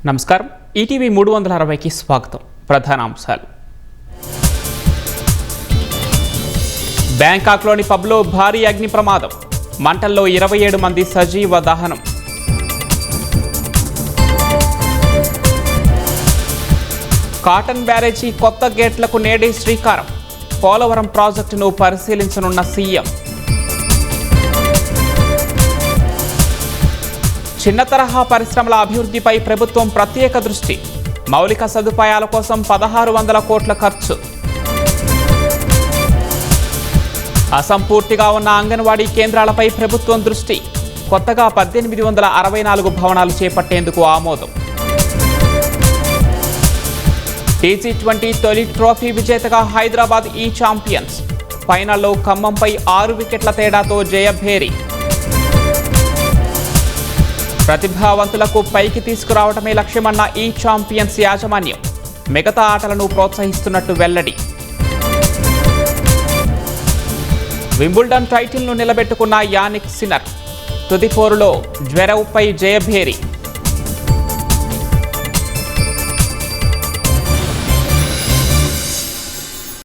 నమస్కారం. ఈటీవీ 360కి స్వాగతం. ప్రధాన అంశాలు. బ్యాంకాక్లోని పబ్లో భారీ అగ్ని ప్రమాదం. మంటల్లో 27 మంది సజీవ దహనం. కాటన్ బ్యారేజీ కొత్త గేట్లకు నేడే శ్రీకారం. పోలవరం ప్రాజెక్టును పరిశీలించనున్న సీఎం. చిన్న తరహా పరిశ్రమల అభివృద్ధిపై ప్రభుత్వం ప్రత్యేక దృష్టి. మౌలిక సదుపాయాల కోసం 1600 కోట్ల ఖర్చు. అసంపూర్తిగా ఉన్న అంగన్వాడీ కేంద్రాలపై ప్రభుత్వం దృష్టి. కొత్తగా 1864 భవనాలు చేపట్టేందుకు ఆమోదం. టీ20 తొలి ట్రోఫీ విజేతగా హైదరాబాద్ ఈ ఛాంపియన్స్. ఫైనల్లో ఖమ్మంపై 6 వికెట్ల తేడాతో జయభేరి. ప్రతిభావంతులకు పైకి తీసుకురావటమే లక్ష్యమన్న ఈ ఛాంపియన్స్ యాజమాన్యం. మిగతా ఆటలను ప్రోత్సహిస్తున్నట్టు వెల్లడి. వింబుల్డన్ టైటిల్ను నిలబెట్టుకున్న యానిక్ సిన్నర్. తుది పోరులో జ్వెరవ్పై జయభేరి.